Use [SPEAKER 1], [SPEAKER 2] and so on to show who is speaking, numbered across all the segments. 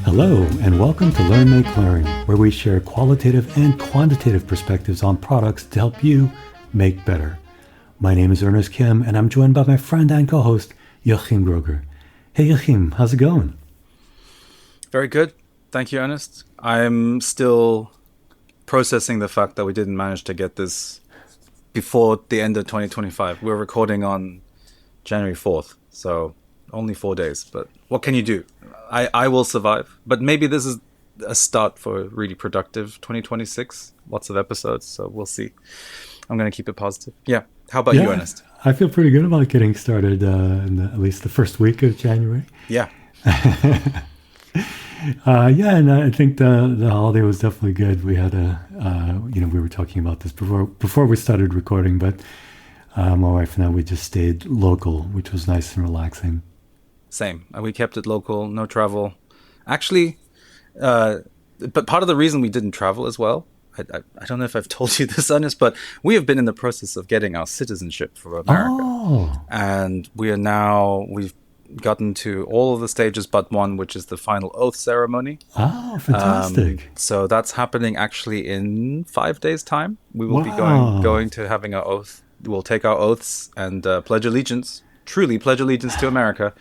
[SPEAKER 1] Hello, and welcome to Learn, Make, Learn, where we share qualitative and quantitative perspectives on products to help you make better. My name is Ernest Kim, and I'm joined by my friend and co-host, Joachim Groger. Hey, Joachim, how's it going?
[SPEAKER 2] Very good. Thank you, Ernest. I'm still processing the fact that we didn't manage to get this before the end of 2025. We're recording on January 4th, so only 4 days. But what can you do? I will survive. But maybe this is a start for a really productive 2026. Lots of episodes, so we'll see. I'm going to keep it positive. Yeah. How about you, Ernest?
[SPEAKER 1] I feel pretty good about getting started in at least the first week of January.
[SPEAKER 2] Yeah.
[SPEAKER 1] And I think the holiday was definitely good. We had we were talking about this before we started recording, but my wife and I, we just stayed local, which was nice and relaxing.
[SPEAKER 2] Same. We kept it local, no travel. Actually, but part of the reason we didn't travel as well, I don't know if I've told you this, Ernest, but we have been in the process of getting our citizenship for America.
[SPEAKER 1] Oh.
[SPEAKER 2] And we've gotten to all of the stages but one, which is the final oath ceremony.
[SPEAKER 1] Oh, fantastic.
[SPEAKER 2] So that's happening actually in 5 days' time. We will be going to having our oath. We'll take our oaths and truly pledge allegiance to America.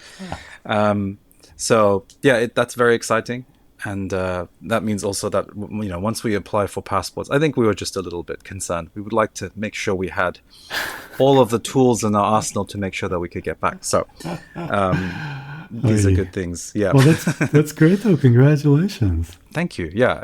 [SPEAKER 2] That's very exciting. And that means also that, once we apply for passports, I think we were just a little bit concerned. We would like to make sure we had all of the tools in our arsenal to make sure that we could get back. So these are good things. Yeah.
[SPEAKER 1] Well, that's great, though. Congratulations.
[SPEAKER 2] Thank you. Yeah,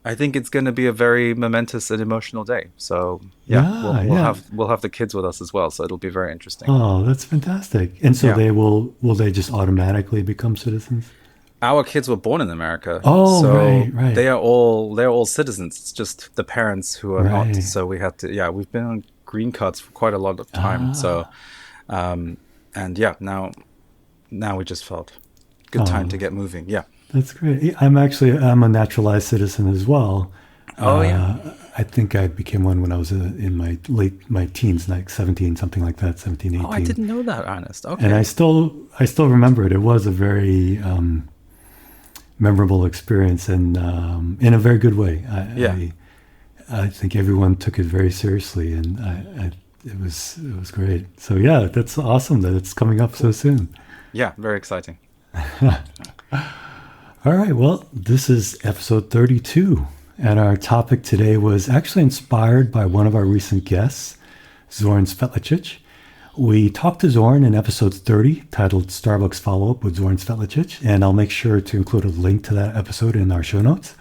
[SPEAKER 2] I think it's going to be a very momentous and emotional day. So we'll have the kids with us as well. So it'll be very interesting.
[SPEAKER 1] Oh, that's fantastic. And so will they just automatically become citizens?
[SPEAKER 2] Our kids were born in America.
[SPEAKER 1] Oh,
[SPEAKER 2] so
[SPEAKER 1] right.
[SPEAKER 2] They're all citizens. It's just the parents who are not. So we have to, we've been on green cards for quite a lot of time. So, now we just felt good time to get moving. Yeah.
[SPEAKER 1] That's great. I'm a naturalized citizen as well.
[SPEAKER 2] Oh, yeah.
[SPEAKER 1] I think I became one when I was in my teens, like 17, something like that, 17, 18.
[SPEAKER 2] Oh, I didn't know that, Ernest. Okay.
[SPEAKER 1] And I still remember it. It was a very memorable experience, and in a very good way. I think everyone took it very seriously, and it was great. So yeah, that's awesome that it's coming up so soon.
[SPEAKER 2] Yeah, very exciting.
[SPEAKER 1] All right, well, this is episode 32, and our topic today was actually inspired by one of our recent guests, Zoran Svetlicic. We talked to Zoran in episode 30, titled Starbucks Follow-Up with Zoran Svetlicic, and I'll make sure to include a link to that episode in our show notes.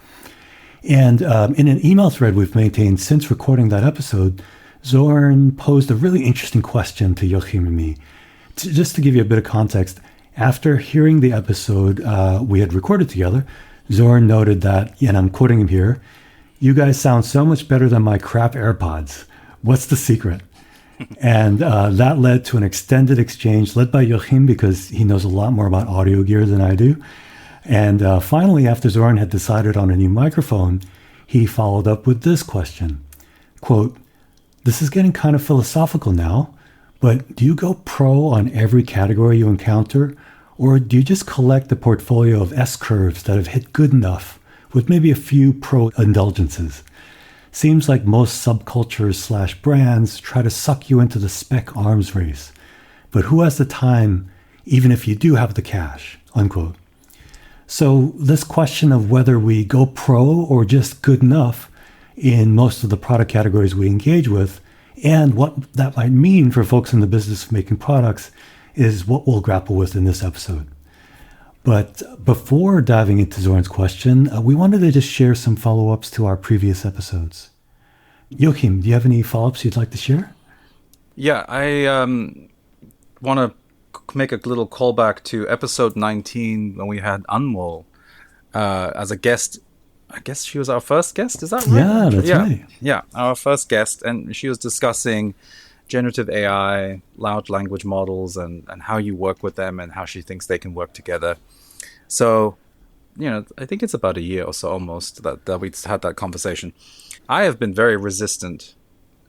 [SPEAKER 1] And in an email thread we've maintained since recording that episode, Zoran posed a really interesting question to Joachim and me. Just to give you a bit of context, after hearing the episode we had recorded together, Zoran noted that, and I'm quoting him here, "You guys sound so much better than my crap AirPods. What's the secret?" And that led to an extended exchange led by Joachim because he knows a lot more about audio gear than I do. And finally, after Zoran had decided on a new microphone, he followed up with this question. Quote, "This is getting kind of philosophical now, but do you go pro on every category you encounter, or do you just collect a portfolio of S-curves that have hit good enough with maybe a few pro indulgences? Seems like most subcultures / brands try to suck you into the spec arms race, but who has the time even if you do have the cash?" Unquote. So this question of whether we go pro or just good enough in most of the product categories we engage with, and what that might mean for folks in the business of making products, is what we'll grapple with in this episode. But before diving into Zoran's question, we wanted to just share some follow-ups to our previous episodes. Joachim, do you have any follow-ups you'd like to share?
[SPEAKER 2] Yeah, I want to make a little callback to episode 19 when we had Anmol as a guest. I guess she was our first guest, is that right?
[SPEAKER 1] Yeah, that's right.
[SPEAKER 2] Yeah, our first guest, and she was discussing generative AI, large language models, and how you work with them and how she thinks they can work together. So, I think it's about a year or so almost that we had that conversation. I have been very resistant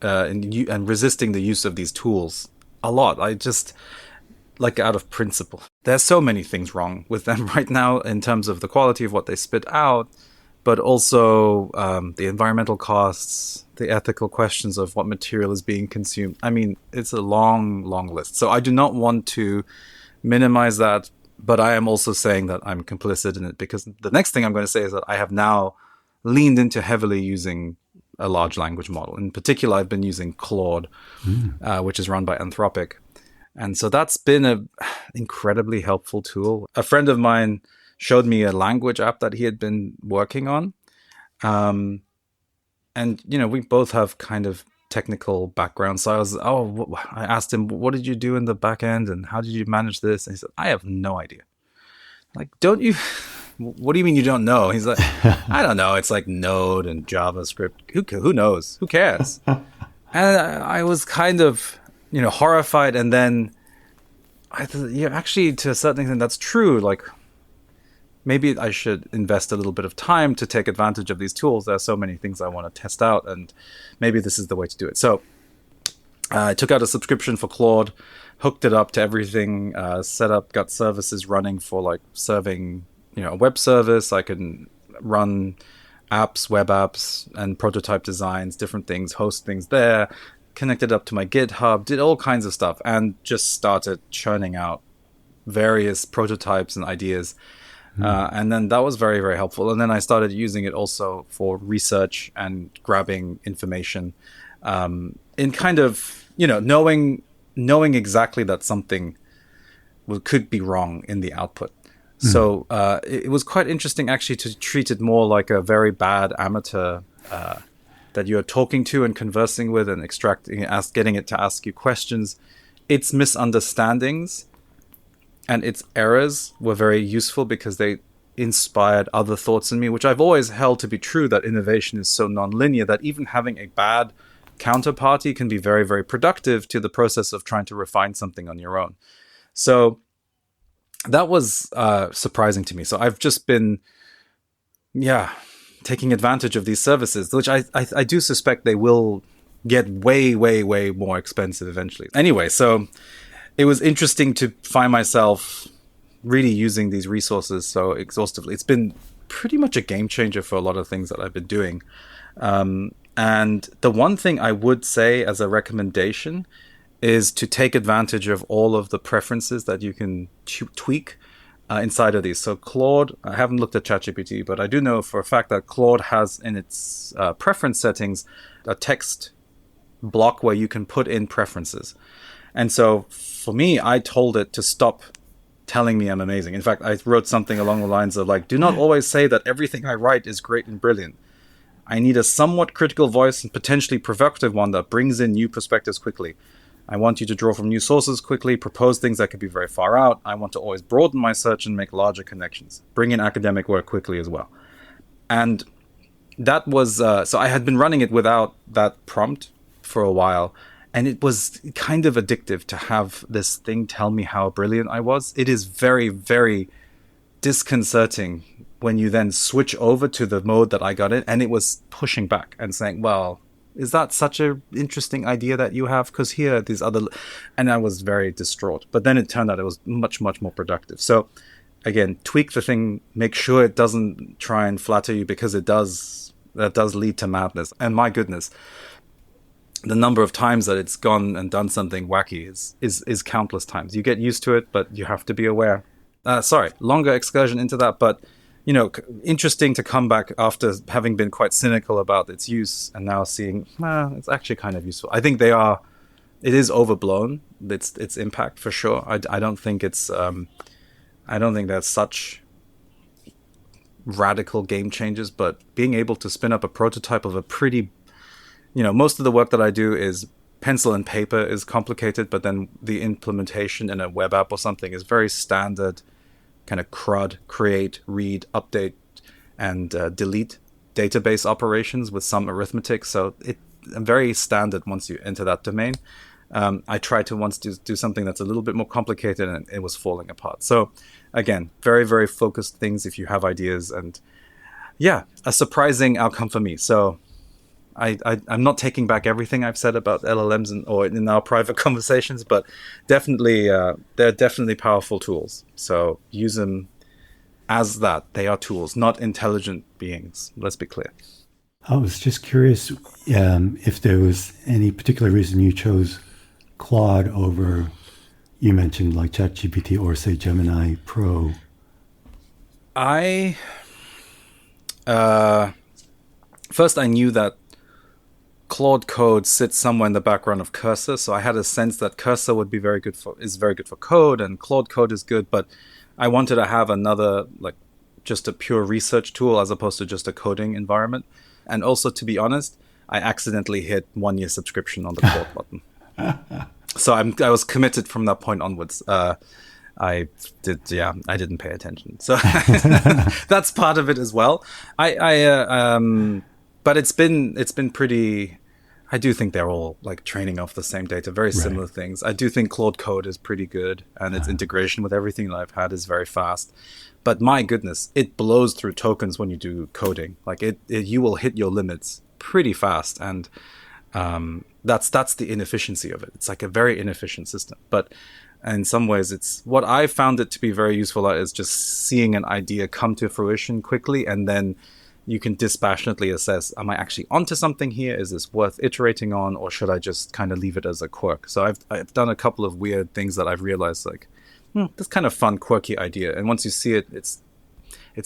[SPEAKER 2] and resisting the use of these tools a lot. I just, like, out of principle. There's so many things wrong with them right now in terms of the quality of what they spit out, but also the environmental costs, the ethical questions of what material is being consumed. I mean, it's a long, long list. So I do not want to minimize that, but I am also saying that I'm complicit in it, because the next thing I'm going to say is that I have now leaned into heavily using a large language model. In particular, I've been using CLAUDE, which is run by Anthropic. And so that's been an incredibly helpful tool. A friend of mine showed me a language app that he had been working on. And, you know, we both have kind of technical background. So I asked him, what did you do in the back end and how did you manage this? And he said, I have no idea. Like, don't you? What do you mean you don't know? He's like, I don't know. It's like Node and JavaScript. Who knows? Who cares? And I was kind of, you know, horrified. And then I thought, yeah, actually, to a certain extent, that's true. Like, maybe I should invest a little bit of time to take advantage of these tools. There are so many things I want to test out, and maybe this is the way to do it. So I took out a subscription for Claude, hooked it up to everything, set up, got services running for like serving, you know, a web service. I can run apps, web apps, and prototype designs, different things, host things there, connected up to my GitHub, did all kinds of stuff, and just started churning out various prototypes and ideas. And then that was very, very helpful. And then I started using it also for research and grabbing information, in kind of, you know, knowing exactly that something could be wrong in the output. So it was quite interesting actually to treat it more like a very bad amateur that you're talking to and conversing with and extracting, getting it to ask you questions. Its misunderstandings and its errors were very useful because they inspired other thoughts in me, which I've always held to be true, that innovation is so nonlinear that even having a bad counterparty can be very, very productive to the process of trying to refine something on your own. So that was surprising to me. So I've just been, taking advantage of these services, which I do suspect they will get way, way, way more expensive eventually. Anyway, so it was interesting to find myself really using these resources so exhaustively. It's been pretty much a game changer for a lot of things that I've been doing. And the one thing I would say as a recommendation is to take advantage of all of the preferences that you can tweak inside of these. So Claude, I haven't looked at ChatGPT, but I do know for a fact that Claude has in its preference settings a text block where you can put in preferences. And so for me, I told it to stop telling me I'm amazing. In fact, I wrote something along the lines of like, do not always say that everything I write is great and brilliant. I need a somewhat critical voice and potentially provocative one that brings in new perspectives quickly. I want you to draw from new sources quickly, propose things that could be very far out. I want to always broaden my search and make larger connections. Bring in academic work quickly as well. And that was, so I had been running it without that prompt for a while. And it was kind of addictive to have this thing tell me how brilliant I was. It is very, very disconcerting when you then switch over to the mode that I got in, and it was pushing back and saying, well, is that such an interesting idea that you have? Because here are these other... And I was very distraught. But then it turned out it was much, much more productive. So again, tweak the thing, make sure it doesn't try and flatter you, because that does lead to madness. And my goodness, the number of times that it's gone and done something wacky is countless times. You get used to it, but you have to be aware. Longer excursion into that, but you know, interesting to come back after having been quite cynical about its use and now seeing, it's actually kind of useful. I think it is overblown, its impact for sure. I don't think it's, I don't think that's such radical game changes, but being able to spin up a prototype of a pretty, you know, most of the work that I do is pencil and paper is complicated, but then the implementation in a web app or something is very standard, kind of CRUD, create, read, update, and delete database operations with some arithmetic. So it's very standard once you enter that domain. I tried to once do something that's a little bit more complicated, and it was falling apart. So again, very, very focused things if you have ideas, and a surprising outcome for me. So I'm not taking back everything I've said about LLMs or in our private conversations, but definitely they're definitely powerful tools. So use them as that. They are tools, not intelligent beings. Let's be clear.
[SPEAKER 1] I was just curious if there was any particular reason you chose Claude over, you mentioned like ChatGPT or say Gemini Pro.
[SPEAKER 2] First I knew that Claude Code sits somewhere in the background of Cursor, so I had a sense that Cursor would be very good for code, and Claude Code is good, but I wanted to have another, like, just a pure research tool as opposed to just a coding environment. And also, to be honest, I accidentally hit 1-year subscription on the Claude button. So I was committed from that point onwards. I didn't pay attention. So that's part of it as well. But it's been pretty. I do think they're all like training off the same data, very similar things. I do think Claude Code is pretty good, and its integration with everything that I've had is very fast. But my goodness, it blows through tokens when you do coding. Like you will hit your limits pretty fast, and that's the inefficiency of it. It's like a very inefficient system. But in some ways, it's what I found it to be very useful at is just seeing an idea come to fruition quickly, and then you can dispassionately assess, am I actually onto something here? Is this worth iterating on, or should I just kind of leave it as a quirk? So I've done a couple of weird things that I've realized, like, this kind of fun, quirky idea. And once you see it, it's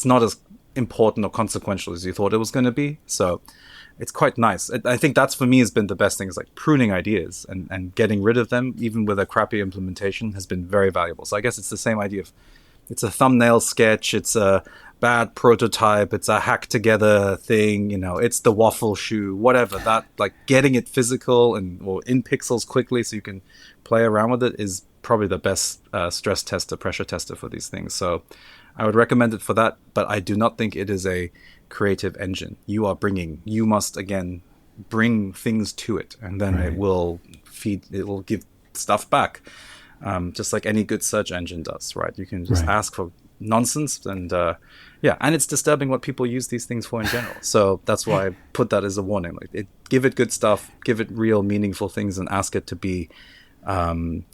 [SPEAKER 2] not as important or consequential as you thought it was going to be. So it's quite nice. I think that's, for me, has been the best thing, is like pruning ideas and getting rid of them, even with a crappy implementation, has been very valuable. So I guess it's the same idea of, it's a thumbnail sketch, it's a bad prototype, it's a hack together thing, it's the waffle shoe, whatever. That, like, getting it physical or in pixels quickly so you can play around with it is probably the best stress tester, pressure tester for these things. So I would recommend it for that, but I do not think it is a creative engine. You must again bring things to it, and then it will give stuff back. Just like any good search engine does, right? You can just ask for nonsense, and and it's disturbing what people use these things for in general. So that's why I put that as a warning. Like, give it good stuff, give it real, meaningful things, and ask it to be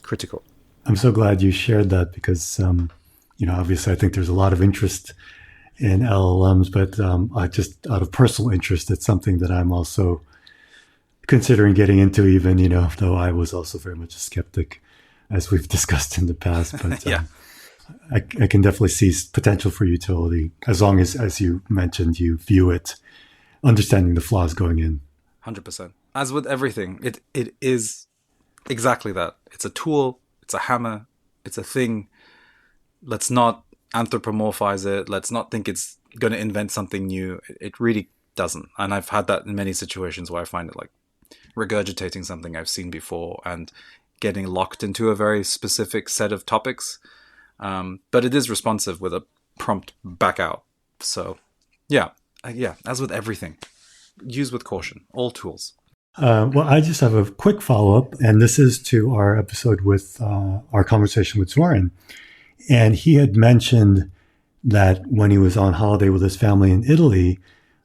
[SPEAKER 2] critical.
[SPEAKER 1] I'm so glad you shared that, because obviously I think there's a lot of interest in LLMs, but just out of personal interest, it's something that I'm also considering getting into, even though I was also very much a skeptic, as we've discussed in the past. But I can definitely see potential for utility, as long as you mentioned, you view it, understanding the flaws going in.
[SPEAKER 2] 100%. As with everything, it is exactly that. It's a tool, it's a hammer, it's a thing. Let's not anthropomorphize it. Let's not think it's going to invent something new. It really doesn't. And I've had that in many situations where I find it like regurgitating something I've seen before and getting locked into a very specific set of topics. But it is responsive with a prompt back out. So as with everything, use with caution, all tools.
[SPEAKER 1] Well, I just have a quick follow-up, and this is to our episode with our conversation with Zoran. And he had mentioned that when he was on holiday with his family in Italy,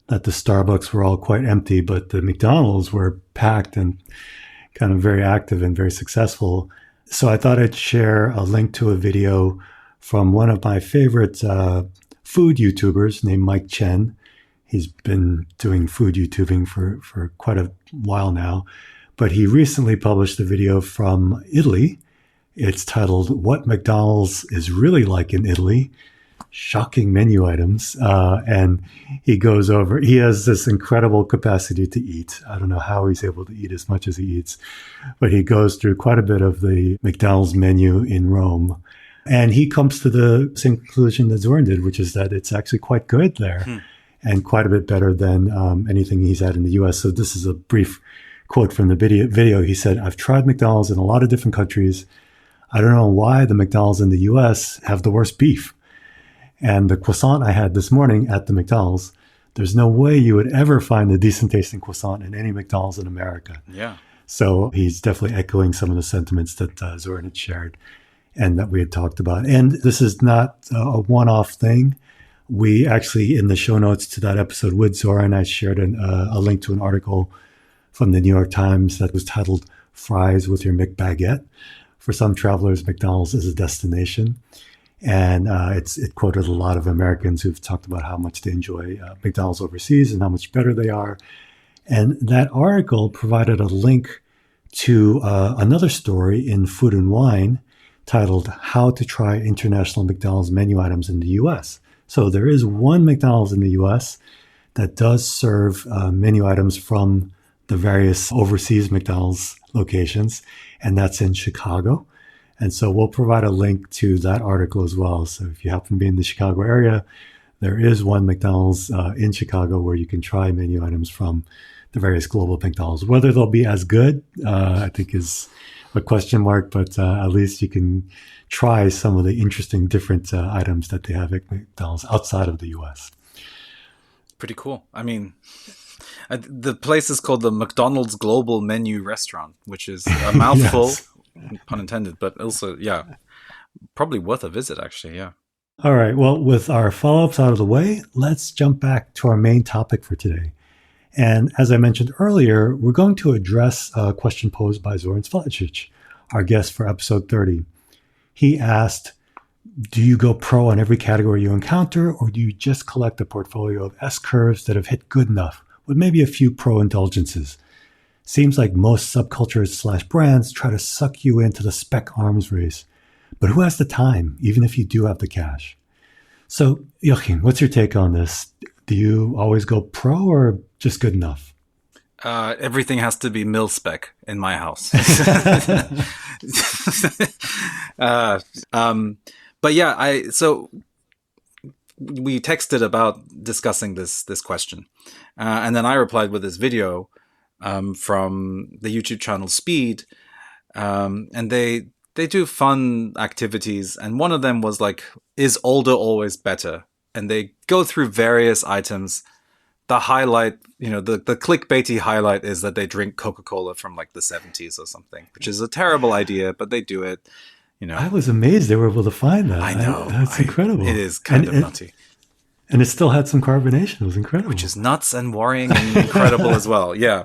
[SPEAKER 1] that the Starbucks were all quite empty, but the McDonald's were packed and kind of very active and very successful. So I thought I'd share a link to a video from one of my favorite food YouTubers named Mike Chen. He's been doing food YouTubing for quite a while now, but he recently published a video from Italy. It's titled, "What McDonald's is Really Like in Italy, Shocking Menu Items." And he has this incredible capacity to eat. I don't know how he's able to eat as much as he eats, but he goes through quite a bit of the McDonald's menu in Rome. And he comes to the same conclusion that Zoran did, which is that it's actually quite good there and quite a bit better than anything he's had in the US. So this is a brief quote from the video. He said, "I've tried McDonald's in a lot of different countries. I don't know why the McDonald's in the US have the worst beef. And the croissant I had this morning at the McDonald's, there's no way you would ever find a decent tasting croissant in any McDonald's in America."
[SPEAKER 2] Yeah.
[SPEAKER 1] So he's definitely echoing some of the sentiments that Zoran had shared and that we had talked about. And this is not a one-off thing. We actually, in the show notes to that episode with Zoran, I shared a link to an article from the New York Times that was titled Fries with Your McBaguette. For some travelers, McDonald's is a destination. And it quoted a lot of Americans who've talked about how much they enjoy McDonald's overseas and how much better they are. And that article provided a link to another story in Food and Wine titled How to Try International McDonald's Menu Items in the U.S. So there is one McDonald's in the U.S. that does serve menu items from the various overseas McDonald's locations, and that's in Chicago. And so we'll provide a link to that article as well. So if you happen to be in the Chicago area, there is one McDonald's in Chicago where you can try menu items from the various global McDonald's. Whether they'll be as good, I think is a question mark, but at least you can try some of the interesting different items that they have at McDonald's outside of the U.S.
[SPEAKER 2] Pretty cool. I mean, the place is called the McDonald's Global Menu Restaurant, which is a mouthful, yes. Pun intended, but also, yeah, probably worth a visit, actually, yeah.
[SPEAKER 1] All right. Well, with our follow-ups out of the way, let's jump back to our main topic for today. And as I mentioned earlier, we're going to address a question posed by Zoran Svetlacic, our guest for episode 30. He asked, do you go pro on every category you encounter, or do you just collect a portfolio of S-curves that have hit good enough, with maybe a few pro indulgences? Seems like most subcultures / brands try to suck you into the spec arms race. But who has the time, even if you do have the cash? So, Joachim, what's your take on this? Do you always go pro or just good enough?
[SPEAKER 2] Everything has to be mil spec in my house. But yeah, so we texted about discussing this question. And then I replied with this video from the YouTube channel Speed. And they do fun activities. And one of them was like, is older always better? And they go through various items. The highlight, the clickbaity highlight is that they drink Coca-Cola from like the 70s or something, which is a terrible idea, but they do it.
[SPEAKER 1] I was amazed they were able to find that.
[SPEAKER 2] I know.
[SPEAKER 1] That's incredible.
[SPEAKER 2] It is kind of nutty.
[SPEAKER 1] And it still had some carbonation. It was incredible.
[SPEAKER 2] Which is nuts and worrying and incredible as well. Yeah.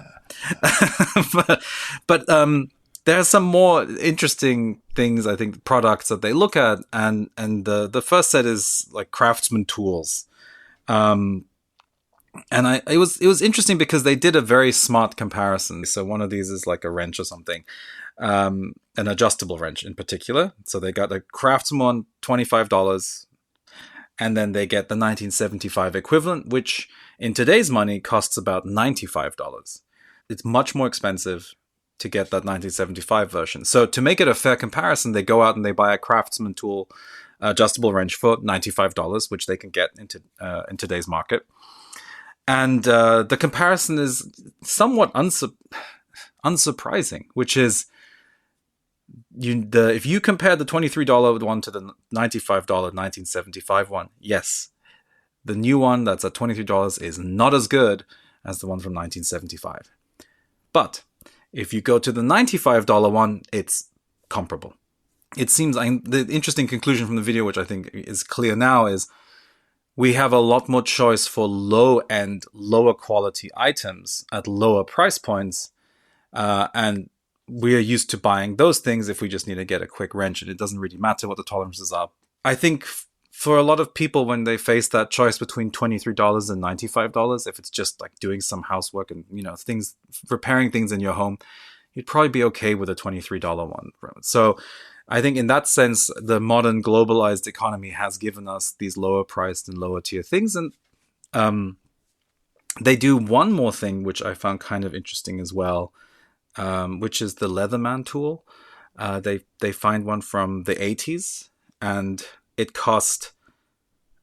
[SPEAKER 2] but there are some more interesting things, I think, products that they look at. And the first set is like craftsman tools. And it was interesting because they did a very smart comparison. So one of these is like a wrench or something. An adjustable wrench in particular. So they got a Craftsman $25, and then they get the 1975 equivalent, which in today's money costs about $95. It's much more expensive to get that 1975 version. So to make it a fair comparison, they go out and they buy a Craftsman tool adjustable wrench for $95, which they can get in today's market. And the comparison is somewhat unsurprising, which is if you compare the $23 one to the $95 1975 one, yes, the new one that's at $23 is not as good as the one from 1975. But if you go to the $95 one, it's comparable. It seems like the interesting conclusion from the video, which I think is clear now, is we have a lot more choice for low-end, lower quality items at lower price points, and we are used to buying those things if we just need to get a quick wrench, and it doesn't really matter what the tolerances are. I think for a lot of people, when they face that choice between $23 and $95, if it's just like doing some housework and things, repairing things in your home, you'd probably be okay with a $23 one. So I think in that sense, the modern globalized economy has given us these lower priced and lower tier things. And they do one more thing, which I found kind of interesting as well, which is the Leatherman tool. They find one from the 80s, and it cost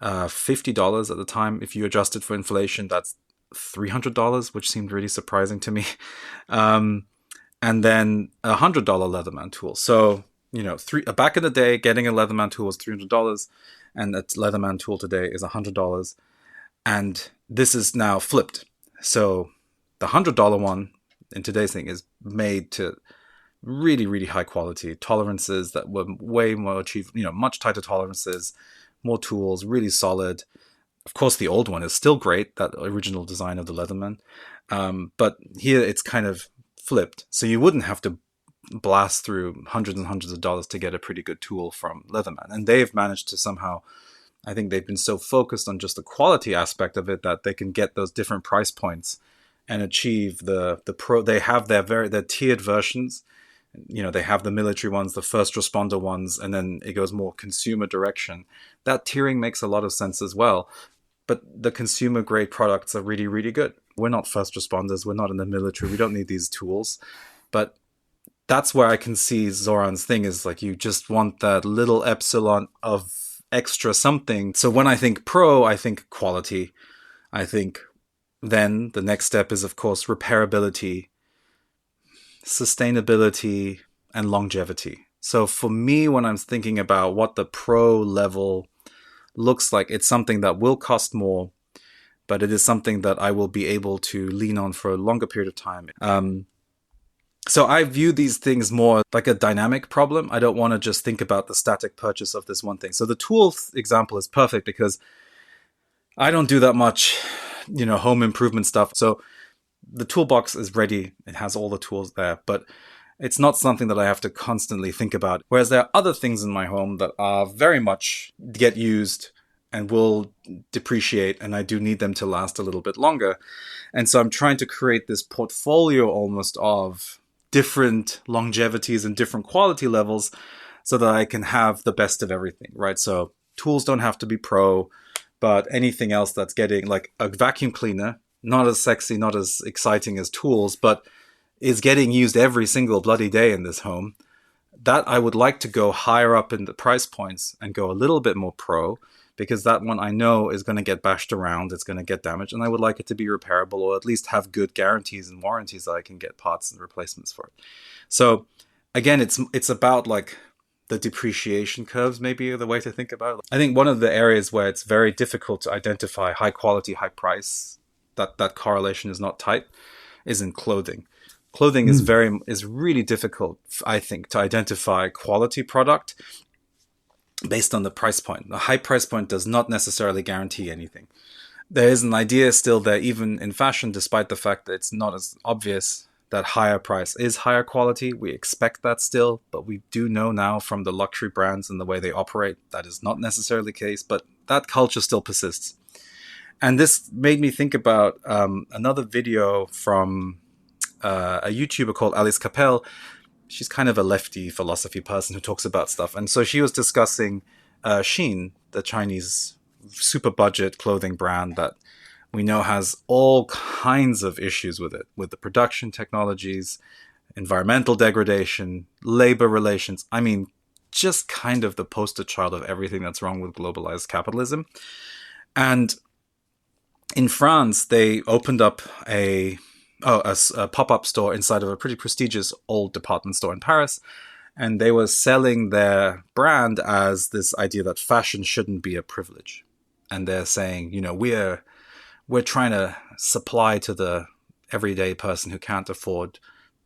[SPEAKER 2] $50 at the time. If you adjust it for inflation, that's $300, which seemed really surprising to me. And then a $100 Leatherman tool. So, back in the day, getting a Leatherman tool was $300, and a Leatherman tool today is $100. And this is now flipped. So the $100 one in today's thing is made to really, really high quality tolerances that were way more achieved, much tighter tolerances, more tools, really solid. Of course, the old one is still great, that original design of the Leatherman. But here it's kind of flipped. So you wouldn't have to blast through hundreds and hundreds of dollars to get a pretty good tool from Leatherman. And they've managed to somehow, I think they've been so focused on just the quality aspect of it that they can get those different price points and achieve the pro. They have their tiered versions. You know, they have the military ones, the first responder ones, and then it goes more consumer direction. That tiering makes a lot of sense as well. But the consumer grade products are really, really good. We're not first responders. We're not in the military. We don't need these tools. But that's where I can see Zoran's thing is like, you just want that little epsilon of extra something. So when I think pro, I think quality. I think then the next step is, of course, repairability, sustainability, and longevity. So for me, when I'm thinking about what the pro level looks like, it's something that will cost more, but it is something that I will be able to lean on for a longer period of time. So I view these things more like a dynamic problem. I don't want to just think about the static purchase of this one thing. So the tool example is perfect because I don't do that much, home improvement stuff. So the toolbox is ready. It has all the tools there, but it's not something that I have to constantly think about. Whereas there are other things in my home that are very much get used and will depreciate, and I do need them to last a little bit longer. And so I'm trying to create this portfolio almost of different longevities and different quality levels so that I can have the best of everything, right? So tools don't have to be pro, but anything else that's getting, like a vacuum cleaner, not as sexy, not as exciting as tools, but is getting used every single bloody day in this home, that I would like to go higher up in the price points and go a little bit more pro, because that one I know is going to get bashed around, it's going to get damaged, and I would like it to be repairable, or at least have good guarantees and warranties that I can get parts and replacements for it. So again, it's about like the depreciation curves, maybe the way to think about it. I think one of the areas where it's very difficult to identify high quality, high price, that correlation is not tight, is in clothing. Clothing is really difficult, I think, to identify quality product based on the price point. The high price point does not necessarily guarantee anything. There is an idea still there, even in fashion, despite the fact that it's not as obvious, that higher price is higher quality. We expect that still, but we do know now from the luxury brands and the way they operate, that is not necessarily the case, but that culture still persists. And this made me think about another video from a YouTuber called Alice Capel. She's kind of a lefty philosophy person who talks about stuff. And so she was discussing Shein, the Chinese super budget clothing brand that we know has all kinds of issues with it, with the production technologies, environmental degradation, labor relations. I mean, just kind of the poster child of everything that's wrong with globalized capitalism. And in France, they opened up a pop-up store inside of a pretty prestigious old department store in Paris. And they were selling their brand as this idea that fashion shouldn't be a privilege. And they're saying, we're trying to supply to the everyday person who can't afford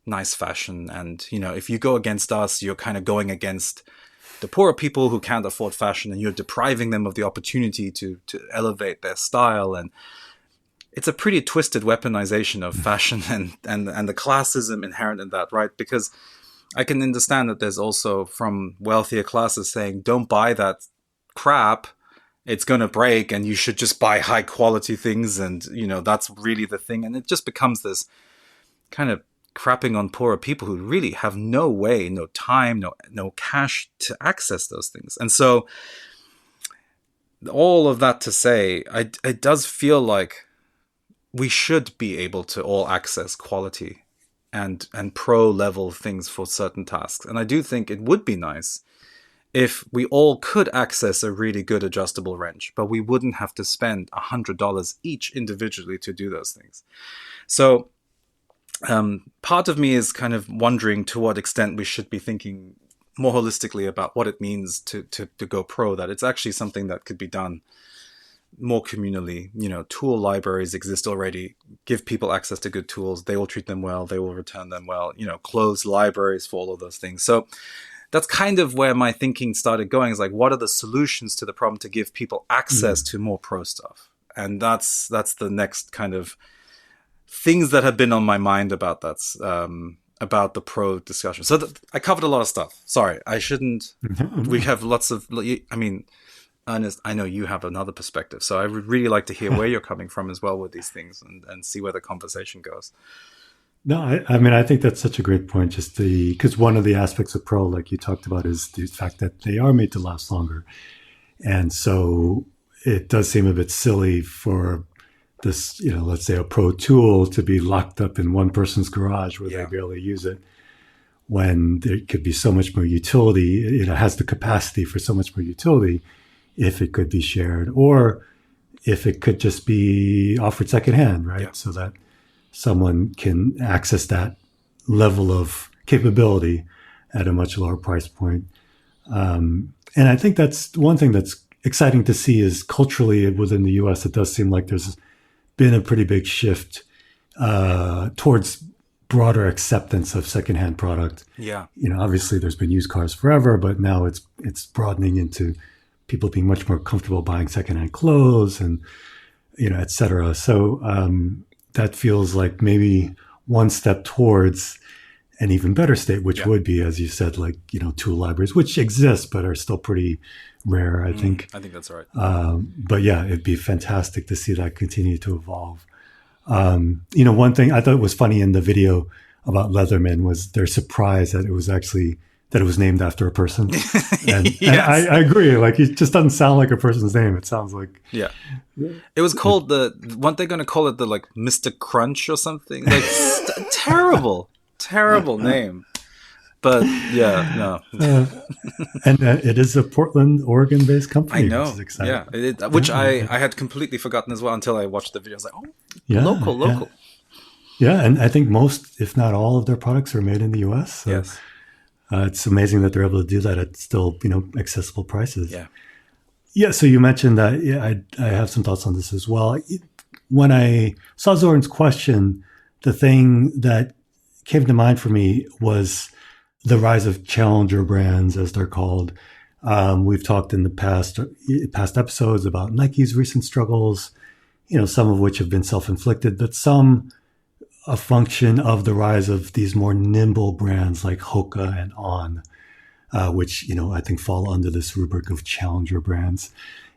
[SPEAKER 2] nice fashion. And, if you go against us, you're kind of going against the poorer people who can't afford fashion, and you're depriving them of the opportunity to elevate their style. And it's a pretty twisted weaponization of fashion and the classism inherent in that, right? Because I can understand that there's also from wealthier classes saying, don't buy that crap, it's going to break, and you should just buy high quality things. And, that's really the thing. And it just becomes this kind of crapping on poorer people who really have no way, no time, no cash to access those things. And so all of that to say, it does feel like we should be able to all access quality and pro level things for certain tasks. And I do think it would be nice if we all could access a really good adjustable wrench, but we wouldn't have to spend $100 each individually to do those things. So part of me is kind of wondering to what extent we should be thinking more holistically about what it means to go pro, that it's actually something that could be done more communally. Tool libraries exist already. Give people access to good tools. They will treat them well. They will return them well. Closed libraries for all of those things. So that's kind of where my thinking started going, is like, what are the solutions to the problem to give people access to more pro stuff? And that's the next kind of things that have been on my mind about that, about the pro discussion. So I covered a lot of stuff. Sorry, I shouldn't. We have lots of. I mean, Ernest, I know you have another perspective, so I would really like to hear where you're coming from as well with these things, and see where the conversation goes.
[SPEAKER 1] No, I mean, I think that's such a great point. Just because one of the aspects of pro, like you talked about, is the fact that they are made to last longer, and so it does seem a bit silly for this, let's say a pro tool to be locked up in one person's garage where they barely use it, when there could be so much more utility. It has the capacity for so much more utility if it could be shared, or if it could just be offered secondhand, right? Yeah. So that someone can access that level of capability at a much lower price point. And I think that's one thing that's exciting to see is culturally within the US, it does seem like there's been a pretty big shift towards broader acceptance of secondhand product.
[SPEAKER 2] Yeah.
[SPEAKER 1] Obviously there's been used cars forever, but now it's broadening into people being much more comfortable buying secondhand clothes and, et cetera. So that feels like maybe one step towards an even better state, which would be, as you said, like, tool libraries, which exist, but are still pretty rare, I think.
[SPEAKER 2] I think that's right.
[SPEAKER 1] But yeah, it'd be fantastic to see that continue to evolve. One thing I thought was funny in the video about Leatherman was their surprise that it was named after a person. And, yes. And I agree. Like, it just doesn't sound like a person's name. It sounds like...
[SPEAKER 2] Yeah. It was called weren't they going to call it the, like, Mr. Crunch or something? Like, terrible name. But, yeah, no.
[SPEAKER 1] And it is a Portland, Oregon-based company.
[SPEAKER 2] I know,
[SPEAKER 1] which is exciting.
[SPEAKER 2] Yeah. Which I had completely forgotten as well until I watched the video. I was like, local.
[SPEAKER 1] Yeah, and I think most, if not all, of their products are made in the U.S. So.
[SPEAKER 2] Yes.
[SPEAKER 1] It's amazing that they're able to do that at still, accessible prices.
[SPEAKER 2] Yeah.
[SPEAKER 1] Yeah. So you mentioned that. Yeah, I have some thoughts on this as well. When I saw Zoran's question, the thing that came to mind for me was the rise of challenger brands, as they're called. We've talked in the past episodes about Nike's recent struggles, some of which have been self-inflicted, but some a function of the rise of these more nimble brands like Hoka and On, which, I think fall under this rubric of challenger brands.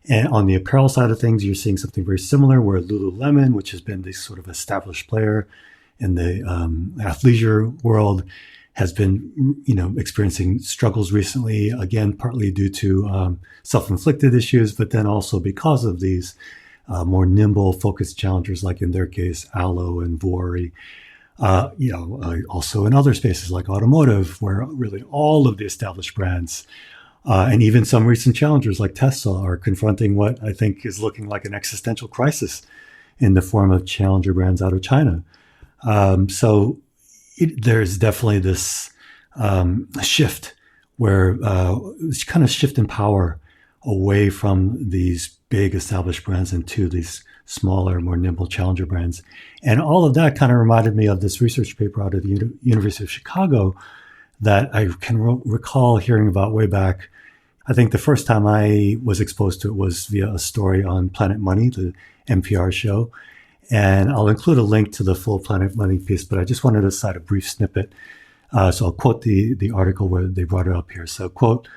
[SPEAKER 1] And on the apparel side of things, you're seeing something very similar where Lululemon, which has been this sort of established player in the athleisure world, has been, experiencing struggles recently, again, partly due to self-inflicted issues, but then also because of these more nimble, focused challengers, like in their case, Alo and Vuori. Also in other spaces like automotive, where really all of the established brands and even some recent challengers like Tesla are confronting what I think is looking like an existential crisis in the form of challenger brands out of China. So there's definitely this shift where kind of shift in power away from these big established brands into these smaller, more nimble challenger brands. And all of that kind of reminded me of this research paper out of the University of Chicago that I can recall hearing about way back. I think the first time I was exposed to it was via a story on Planet Money, the NPR show. And I'll include a link to the full Planet Money piece, but I just wanted to cite a brief snippet. So I'll quote the article where they brought it up here. So, quote,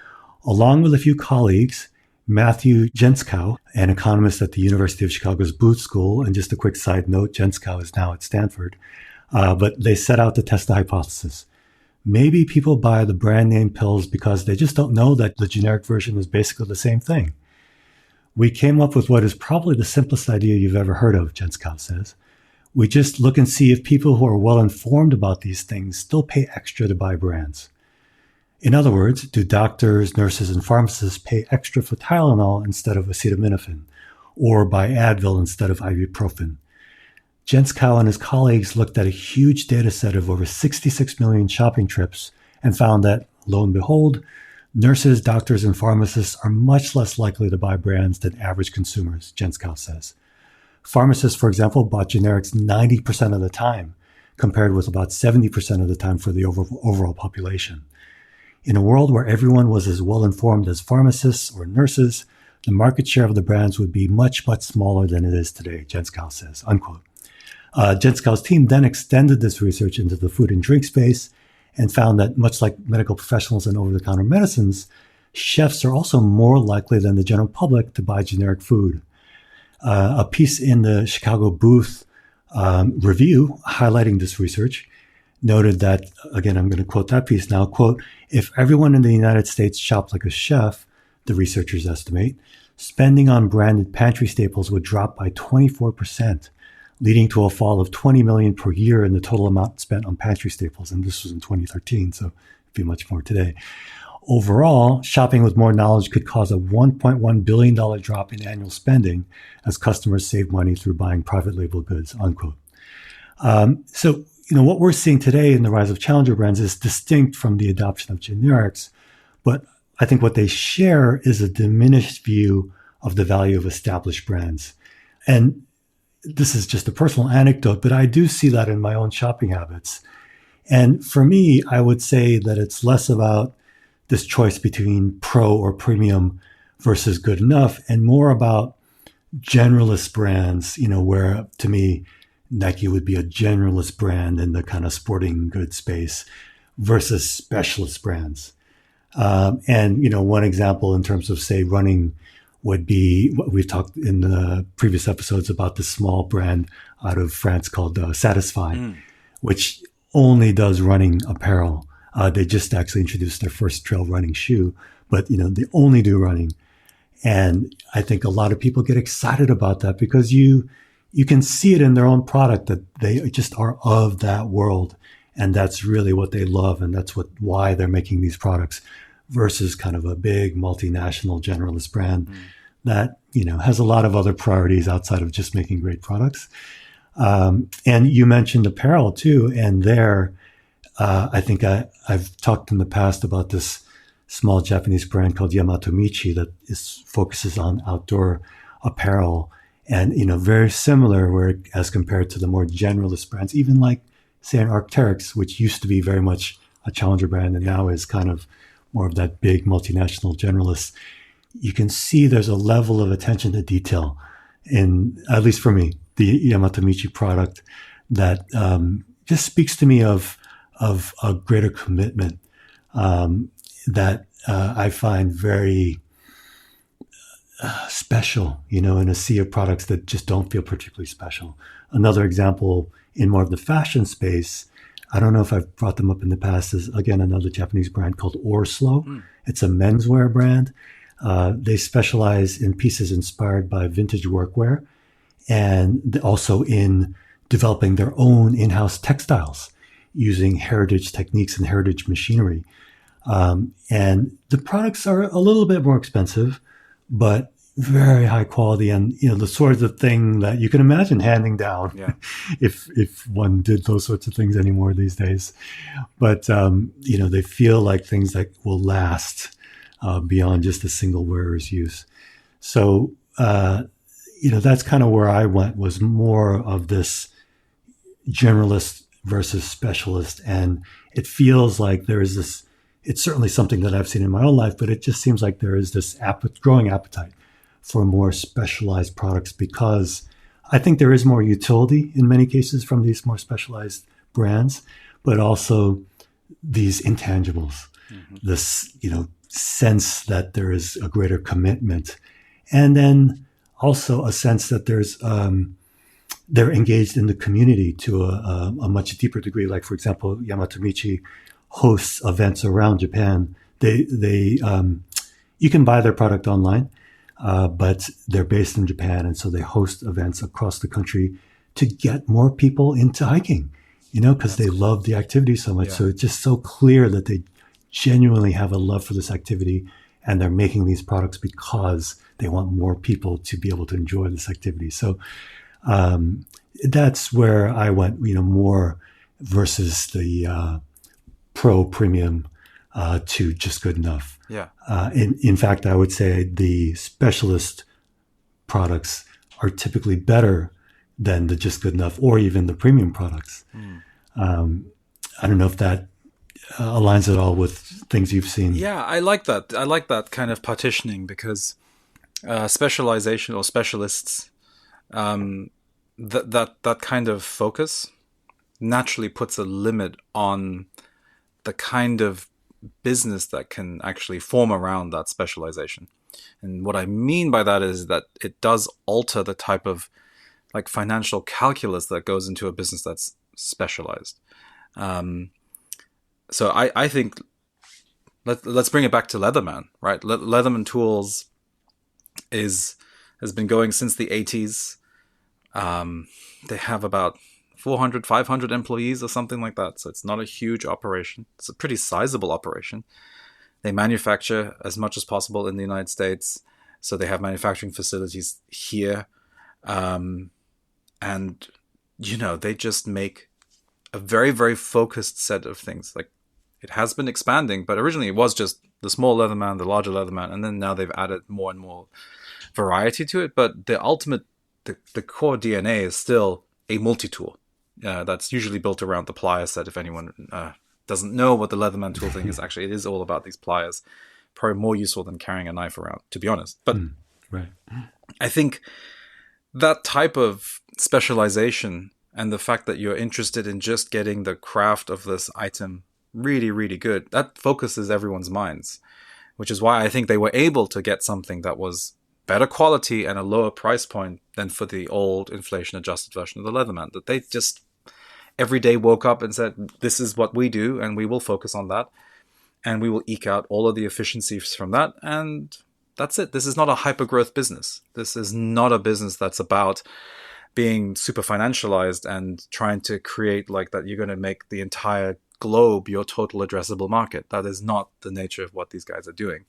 [SPEAKER 1] along with a few colleagues, Matthew Jenskow, an economist at the University of Chicago's Booth School, and just a quick side note, Jenskow is now at Stanford, but they set out to test the hypothesis. Maybe people buy the brand name pills because they just don't know that the generic version is basically the same thing. We came up with what is probably the simplest idea you've ever heard of, Jenskow says. We just look and see if people who are well informed about these things still pay extra to buy brands. In other words, do doctors, nurses, and pharmacists pay extra for Tylenol instead of acetaminophen, or buy Advil instead of ibuprofen? Jenskow and his colleagues looked at a huge data set of over 66 million shopping trips and found that, lo and behold, nurses, doctors, and pharmacists are much less likely to buy brands than average consumers, Jenskow says. Pharmacists, for example, bought generics 90% of the time, compared with about 70% of the time for the overall population. In a world where everyone was as well informed as pharmacists or nurses, the market share of the brands would be much, much smaller than it is today, Jenskow says, unquote. Jenskow's team then extended this research into the food and drink space and found that much like medical professionals and over-the-counter medicines, chefs are also more likely than the general public to buy generic food. A piece in the Chicago Booth review highlighting this research noted that, again, I'm going to quote that piece now, quote, if everyone in the United States shopped like a chef, the researchers estimate, spending on branded pantry staples would drop by 24%, leading to a fall of $20 million per year in the total amount spent on pantry staples. And this was in 2013, so it'd be much more today. Overall, shopping with more knowledge could cause a $1.1 billion drop in annual spending as customers save money through buying private label goods, unquote. So, what we're seeing today in the rise of challenger brands is distinct from the adoption of generics, but I think what they share is a diminished view of the value of established brands. And this is just a personal anecdote, but I do see that in my own shopping habits. And for me, I would say that it's less about this choice between pro or premium versus good enough and more about generalist brands, where to me, Nike would be a generalist brand in the kind of sporting goods space versus specialist brands. And one example in terms of, say, running would be what we've talked in the previous episodes about this small brand out of France called Satisfy, which only does running apparel. They just actually introduced their first trail running shoe, but they only do running. And I think a lot of people get excited about that because you can see it in their own product that they just are of that world. And that's really what they love. And that's why they're making these products versus kind of a big multinational generalist brand that, has a lot of other priorities outside of just making great products. And you mentioned apparel too. And there, I think I've talked in the past about this small Japanese brand called Yamato Michi that focuses on outdoor apparel and, very similar as compared to the more generalist brands, even like, say, an Arc'teryx, which used to be very much a challenger brand and now is kind of more of that big multinational generalist. You can see there's a level of attention to detail in, at least for me, the Yamato Michi product that just speaks to me of a greater commitment that I find very special, in a sea of products that just don't feel particularly special. Another example in more of the fashion space, I don't know if I've brought them up in the past, is again another Japanese brand called Orslo. It's a menswear brand. They specialize in pieces inspired by vintage workwear and also in developing their own in-house textiles using heritage techniques and heritage machinery. And the products are a little bit more expensive, but very high quality and, the sort of thing that you can imagine handing down if one did those sorts of things anymore these days. But, they feel like things that will last beyond just a single wearer's use. So, that's kind of where I went, was more of this generalist versus specialist. And it feels like there is this, it's certainly something that I've seen in my own life, but it just seems like there is this growing appetite for more specialized products because I think there is more utility in many cases from these more specialized brands, but also these intangibles, this, sense that there is a greater commitment. And then also a sense that they're engaged in the community to a much deeper degree. Like, for example, Yamato Michi hosts events around Japan. They you can buy their product online, but they're based in Japan. And so they host events across the country to get more people into hiking, because they love the activity so much. Yeah. So it's just so clear that they genuinely have a love for this activity and they're making these products because they want more people to be able to enjoy this activity. So that's where I went, more versus the pro premium to just good enough.
[SPEAKER 2] Yeah.
[SPEAKER 1] In fact, I would say the specialist products are typically better than the just good enough or even the premium products. I don't know if that aligns at all with things you've seen.
[SPEAKER 2] Yeah, I like that. I like that kind of partitioning because specialization or specialists that kind of focus naturally puts a limit on the kind of business that can actually form around that specialization. And what I mean by that is that it does alter the type of like financial calculus that goes into a business that's specialized. So I think let's bring it back to Leatherman, right? Leatherman Tools has been going since the 80s. They have about 400, 500 employees or something like that. So it's not a huge operation. It's a pretty sizable operation. They manufacture as much as possible in the United States. So they have manufacturing facilities here. And, they just make a very, very focused set of things. Like, it has been expanding, but originally it was just the small Leatherman, the larger Leatherman, and then now they've added more and more variety to it. But the ultimate, the core DNA is still a multi-tool. That's usually built around the plier set. If anyone doesn't know what the Leatherman tool thing is, actually, it is all about these pliers. Probably more useful than carrying a knife around, to be honest. But
[SPEAKER 1] right.
[SPEAKER 2] I think that type of specialization and the fact that you're interested in just getting the craft of this item really, really good, that focuses everyone's minds, which is why I think they were able to get something that was better quality and a lower price point than for the old inflation-adjusted version of the Leatherman. That they just every day woke up and said, this is what we do, and we will focus on that, and we will eke out all of the efficiencies from that, and that's it. This is not a hyper-growth business. This is not a business that's about being super financialized and trying to create like that you're going to make the entire globe your total addressable market. That is not the nature of what these guys are doing.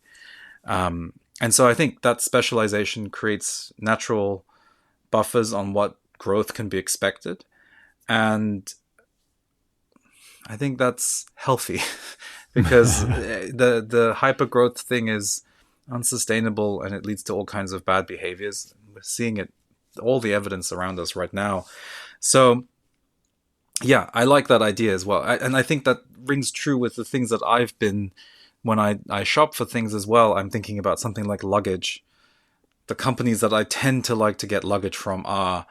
[SPEAKER 2] And so I think that specialization creates natural buffers on what growth can be expected. And I think that's healthy because the hyper-growth thing is unsustainable and it leads to all kinds of bad behaviors. We're seeing it, all the evidence around us right now. So yeah, I like that idea as well. And I think that rings true with the things that I've been, when I shop for things as well, I'm thinking about something like luggage. The companies that I tend to like to get luggage from are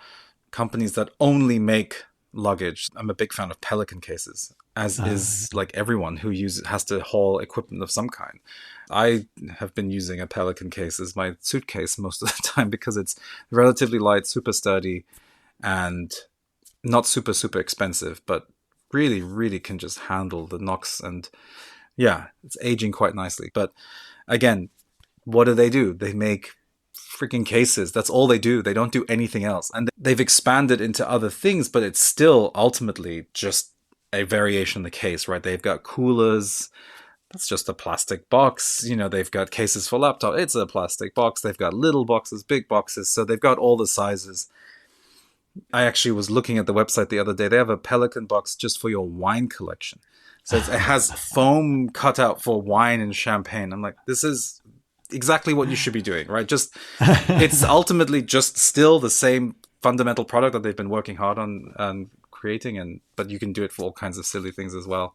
[SPEAKER 2] companies that only make luggage. I'm a big fan of Pelican cases, as is like everyone who has to haul equipment of some kind. I have been using a Pelican case as my suitcase most of the time because it's relatively light, super sturdy, and not super, super expensive, but really, really can just handle the knocks. And yeah, it's aging quite nicely. But again, what do? They make freaking cases. That's all they do. They don't do anything else. And they've expanded into other things, but it's still ultimately just a variation of the case, right? They've got coolers. That's just a plastic box. They've got cases for laptop. It's a plastic box. They've got little boxes, big boxes. So they've got all the sizes. I actually was looking at the website the other day. They have a Pelican box just for your wine collection. So it has foam cut out for wine and champagne. I'm like, this is exactly what you should be doing, right? It's ultimately just still the same fundamental product that they've been working hard on creating, but you can do it for all kinds of silly things as well.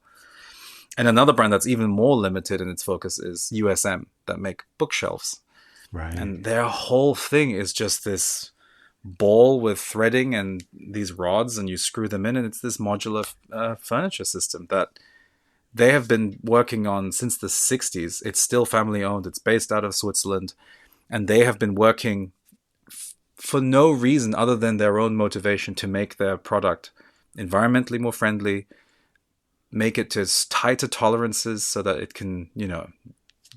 [SPEAKER 2] And another brand that's even more limited in its focus is USM, that make bookshelves.
[SPEAKER 1] Right.
[SPEAKER 2] And their whole thing is just this ball with threading and these rods, and you screw them in, and it's this modular furniture system that they have been working on since the 60s. It's still family owned. It's based out of Switzerland, and they have been working for no reason other than their own motivation to make their product environmentally more friendly, make it to tighter tolerances so that it can,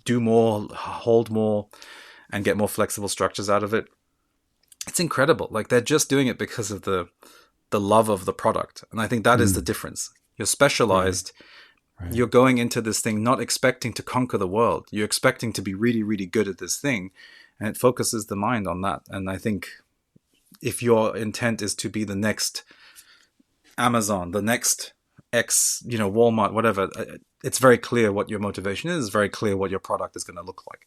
[SPEAKER 2] do more, hold more, and get more flexible structures out of it. It's incredible. Like, they're just doing it because of the love of the product. And I think that is the difference. You're specialized. Right. You're going into this thing not expecting to conquer the world. You're expecting to be really, really good at this thing. And it focuses the mind on that. And I think if your intent is to be the next Amazon, the next X, Walmart, whatever, it's very clear what your motivation is. It's very clear what your product is going to look like.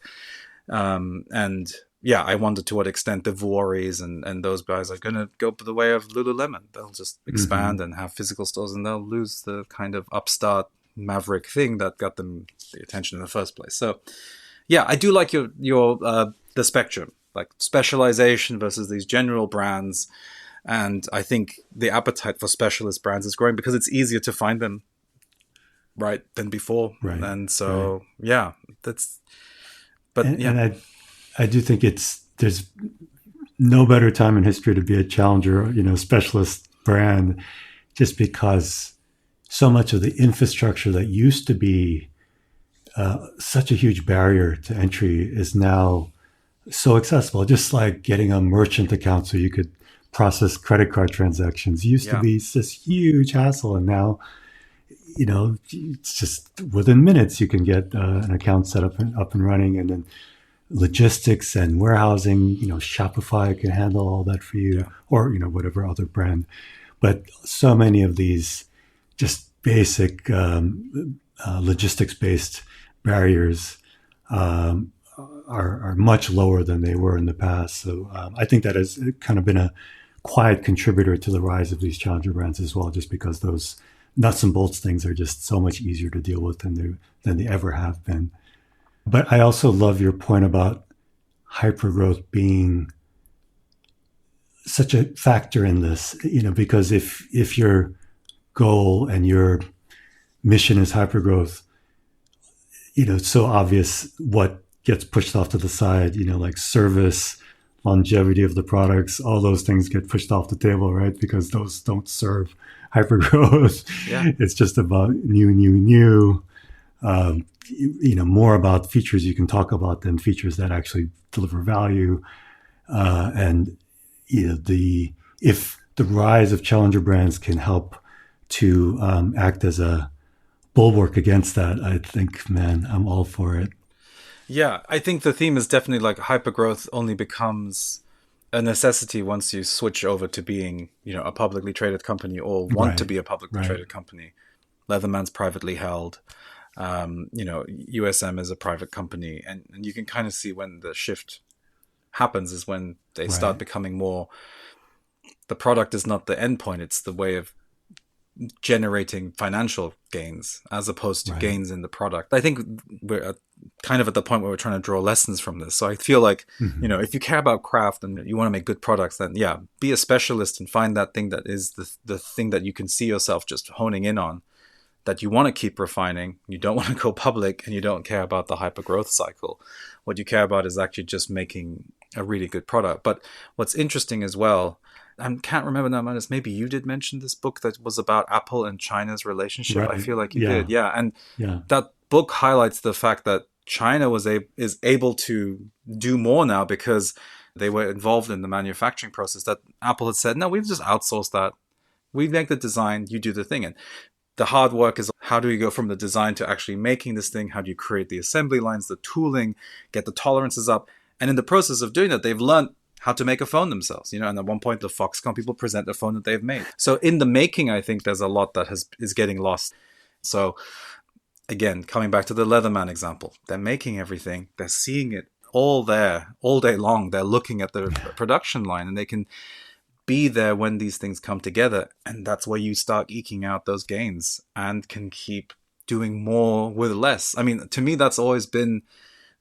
[SPEAKER 2] And yeah, I wonder to what extent the Vuoris and those guys are going to go the way of Lululemon. They'll just expand and have physical stores, and they'll lose the kind of upstart maverick thing that got them the attention in the first place. So yeah, I do like your the spectrum, like specialization versus these general brands. And I think the appetite for specialist brands is growing because it's easier to find them, right, than before.
[SPEAKER 1] Right.
[SPEAKER 2] And so, yeah, that's,
[SPEAKER 1] and I do think there's no better time in history to be a challenger, specialist brand, just because so much of the infrastructure that used to be such a huge barrier to entry is now so accessible. Just like getting a merchant account so you could process credit card transactions used to be this huge hassle, and now it's just within minutes you can get an account set up and running, and then logistics and warehousing. Shopify can handle all that for you, or whatever other brand. But so many of these just basic logistics-based barriers are much lower than they were in the past. So I think that has kind of been a quiet contributor to the rise of these challenger brands as well, just because those nuts and bolts things are just so much easier to deal with than they ever have been. But I also love your point about hypergrowth being such a factor in this, because if your goal and your mission is hypergrowth, it's so obvious what gets pushed off to the side, like service, longevity of the products, all those things get pushed off the table, right? Because those don't serve hypergrowth.
[SPEAKER 2] Yeah.
[SPEAKER 1] It's just about new, more about features you can talk about than features that actually deliver value. And if the rise of challenger brands can help to act as a bulwark against that, I think, man, I'm all for it.
[SPEAKER 2] Yeah, I think the theme is definitely like hypergrowth only becomes a necessity once you switch over to being, a publicly traded company or want to be a publicly traded company. Leatherman's privately held. USM is a private company, and you can kind of see when the shift happens is when they start becoming more. The product is not the end point; it's the way of generating financial gains as opposed to gains in the product. I think we're kind of at the point where we're trying to draw lessons from this. So I feel like, if you care about craft and you want to make good products, then be a specialist and find that thing that is the thing that you can see yourself just honing in on, that you want to keep refining. You don't want to go public, and you don't care about the hypergrowth cycle. What you care about is actually just making a really good product. But what's interesting as well, I can't remember now, Manus, maybe you did mention this book that was about Apple and China's relationship. Right. I feel like you did. Yeah. And that book highlights the fact that China is able to do more now because they were involved in the manufacturing process, that Apple had said, no, we've just outsourced that. We make the design, you do the thing. And the hard work is, how do you go from the design to actually making this thing? How do you create the assembly lines, the tooling, get the tolerances up? And in the process of doing that, they've learned how to make a phone themselves, and at one point the Foxconn people present a phone that they've made. So in the making, I think there's a lot that is getting lost. So again, coming back to the Leatherman example, they're making everything, they're seeing it all there all day long. They're looking at the production line, and they can be there when these things come together. And that's where you start eking out those gains and can keep doing more with less. I mean, to me, that's always been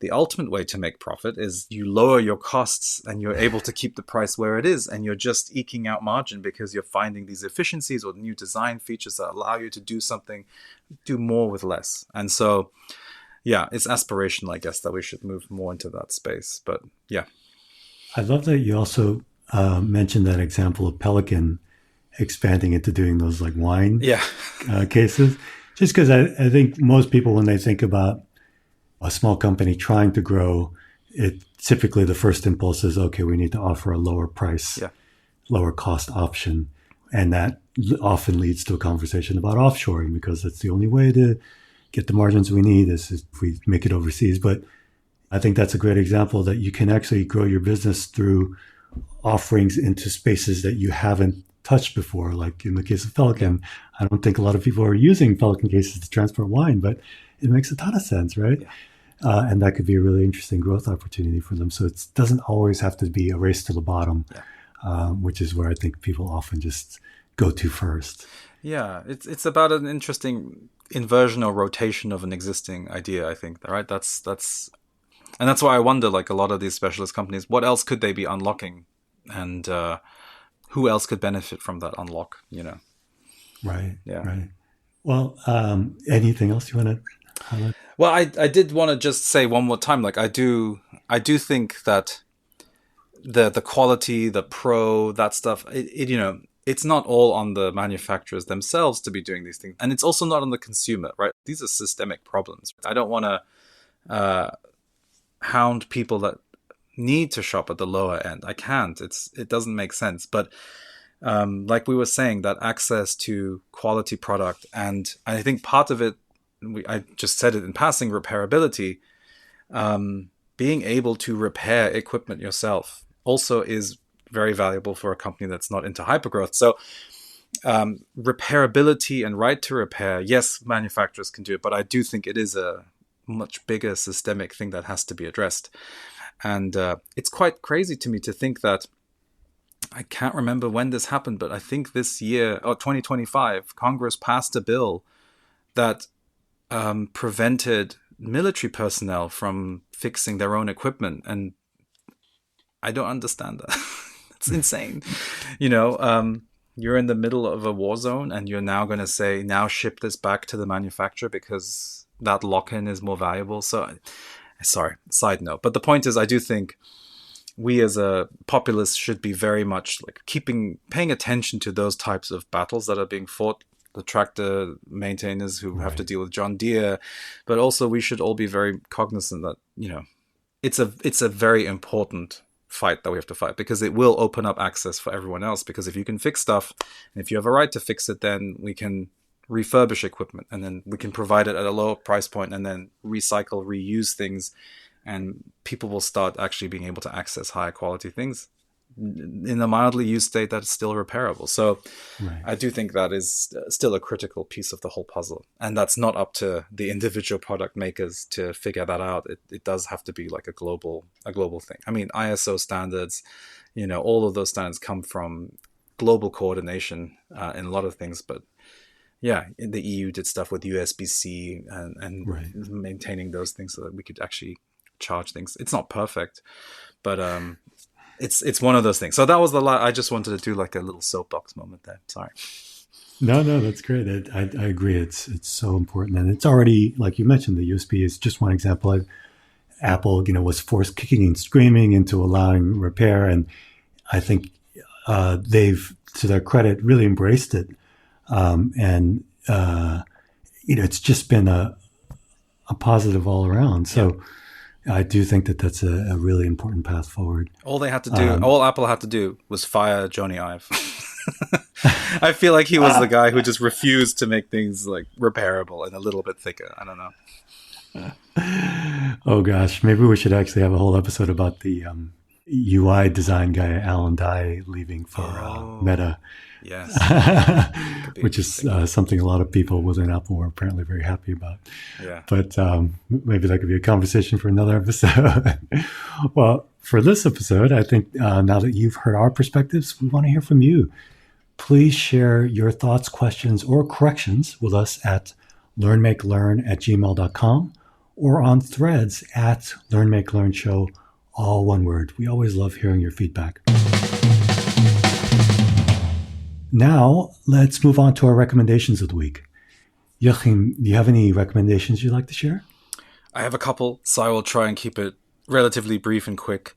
[SPEAKER 2] the ultimate way to make profit, is you lower your costs and you're able to keep the price where it is, and you're just eking out margin because you're finding these efficiencies or new design features that allow you to do more with less. And so, it's aspirational, I guess, that we should move more into that space. But
[SPEAKER 1] I love that you also mentioned that example of Pelican expanding into doing those like wine cases, just because I think most people, when they think about a small company trying to grow, it typically the first impulse is, okay, we need to offer a lower price, lower cost option. And that often leads to a conversation about offshoring, because that's the only way to get the margins we need is if we make it overseas. But I think that's a great example that you can actually grow your business through offerings into spaces that you haven't touched before. Like in the case of Pelican, I don't think a lot of people are using Pelican cases to transport wine, but it makes a ton of sense, right? And that could be a really interesting growth opportunity for them. So it doesn't always have to be a race to the bottom, which is where I think people often just go to first.
[SPEAKER 2] Yeah, it's about an interesting inversion or rotation of an existing idea, I think, right? That's why I wonder, like, a lot of these specialist companies, what else could they be unlocking and who else could benefit from that unlock,
[SPEAKER 1] Right.
[SPEAKER 2] Yeah.
[SPEAKER 1] Right. Well, anything else you want to highlight?
[SPEAKER 2] Well, I did want to just say one more time, like I do think that the quality, the pro, that stuff, it's not all on the manufacturers themselves to be doing these things, and it's also not on the consumer, right? These are systemic problems. I don't want to hound people that need to shop at the lower end. I can't. It doesn't make sense. But like we were saying, that access to quality product, and I think part of it, I just said it in passing, repairability, being able to repair equipment yourself also is very valuable for a company that's not into hypergrowth. So repairability and right to repair, yes, manufacturers can do it, but I do think it is a much bigger systemic thing that has to be addressed. And it's quite crazy to me to think that, I can't remember when this happened, but I think this year, 2025, Congress passed a bill that prevented military personnel from fixing their own equipment. And I don't understand that. It's insane. You're in the middle of a war zone and you're now going to say, now ship this back to the manufacturer because that lock-in is more valuable. So, sorry, side note. But the point is, I do think we as a populace should be very much like paying attention to those types of battles that are being fought, the tractor maintainers who have to deal with John Deere. But also we should all be very cognizant that, it's a very important fight that we have to fight, because it will open up access for everyone else. Because if you can fix stuff, and if you have a right to fix it, then we can refurbish equipment, and then we can provide it at a lower price point, and then recycle, reuse things, and people will start actually being able to access higher quality things in a mildly used state that is still repairable. So I do think that is still a critical piece of the whole puzzle, and that's not up to the individual product makers to figure that out. It does have to be like a global thing. I mean, ISO standards, all of those standards come from global coordination in a lot of things, but yeah, the EU did stuff with USB-C and maintaining those things so that we could actually charge things. It's not perfect, but it's one of those things. So that was I just wanted to do like a little soapbox moment there. Sorry.
[SPEAKER 1] No, that's great. I agree. It's so important, and it's already, like you mentioned, the USB is just one example. Apple, was forced kicking and screaming into allowing repair, and I think they've, to their credit, really embraced it. And it's just been a positive all around. So I do think that that's a really important path forward.
[SPEAKER 2] All they had to do, all Apple had to do, was fire Jony Ive. I feel like he was the guy who just refused to make things like repairable and a little bit thicker. I don't know.
[SPEAKER 1] Oh gosh, maybe we should actually have a whole episode about the UI design guy, Alan Dye, leaving for Meta.
[SPEAKER 2] Yes.
[SPEAKER 1] Which is something a lot of people within Apple were apparently very happy about.
[SPEAKER 2] Yeah.
[SPEAKER 1] But maybe that could be a conversation for another episode. Well, for this episode, I think now that you've heard our perspectives, we want to hear from you. Please share your thoughts, questions, or corrections with us at learnmakelearn@gmail.com or on threads at LearnMakeLearnShow, all one word. We always love hearing your feedback. Now, let's move on to our recommendations of the week. Joachim, do you have any recommendations you'd like to share?
[SPEAKER 2] I have a couple, so I will try and keep it relatively brief and quick.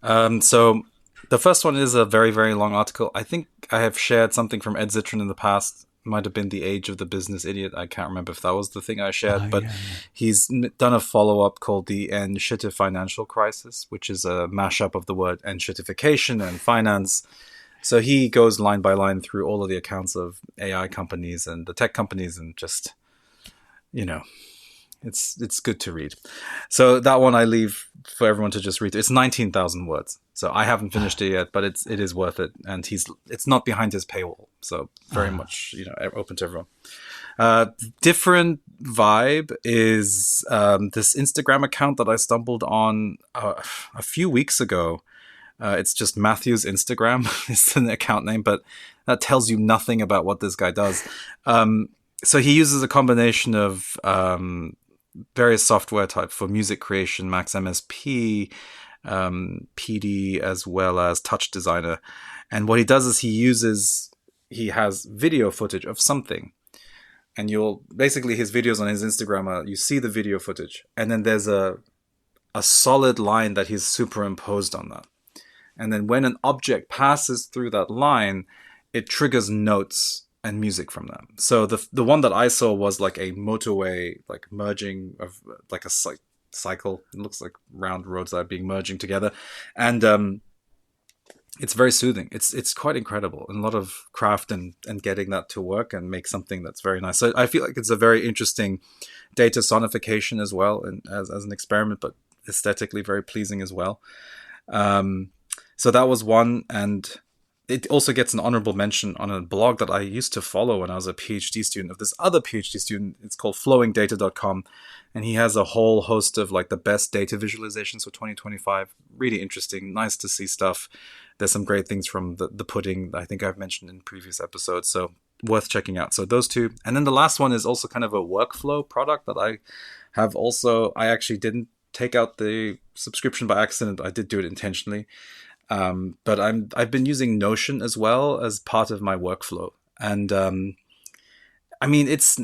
[SPEAKER 2] So the first one is a very, very long article. I think I have shared something from Ed Zitron in the past. Might have been The Age of the Business Idiot. I can't remember if that was the thing I shared, but he's done a follow-up called the Enshitty Financial Crisis, which is a mashup of the word enshittification and finance. So he goes line by line through all of the accounts of AI companies and the tech companies, and just, it's good to read. So that one I leave for everyone to just read. It's 19,000 words. So I haven't finished it yet, but it is worth it. And it's not behind his paywall. So very much, open to everyone. Different vibe is this Instagram account that I stumbled on a few weeks ago. It's just Matthew's Instagram is an account name, but that tells you nothing about what this guy does. So he uses a combination of various software types for music creation, Max MSP, PD, as well as Touch Designer. And what he does is he has video footage of something. And basically his videos on his Instagram are, you see the video footage, and then there's a solid line that he's superimposed on that. And then when an object passes through that line, it triggers notes and music from them. So the one that I saw was like a motorway, like merging of like a cycle. It looks like round roads that are being merging together. And it's very soothing. It's quite incredible, and a lot of craft and getting that to work and make something that's very nice. So I feel like it's a very interesting data sonification as well, and as an experiment, but aesthetically very pleasing as well. So that was one, and it also gets an honorable mention on a blog that I used to follow when I was a PhD student of this other PhD student. It's called flowingdata.com, and he has a whole host of like the best data visualizations for 2025. Really interesting, nice to see stuff. There's some great things from the pudding that I think I've mentioned in previous episodes, so worth checking out. So those two. And then the last one is also kind of a workflow product that I have also. I actually didn't take out the subscription by accident. I did do it intentionally. But I've been using Notion as well as part of my workflow. And I mean, it's,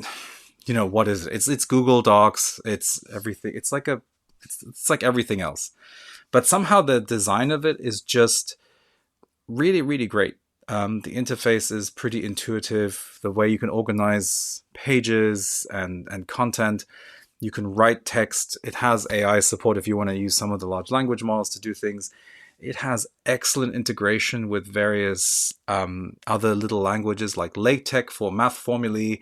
[SPEAKER 2] what is it? It's Google Docs. It's everything. It's like everything else. But somehow the design of it is just really, really great. The interface is pretty intuitive. The way you can organize pages and content. You can write text. It has AI support if you want to use some of the large language models to do things. It has excellent integration with various other little languages like LaTeX for math formulae,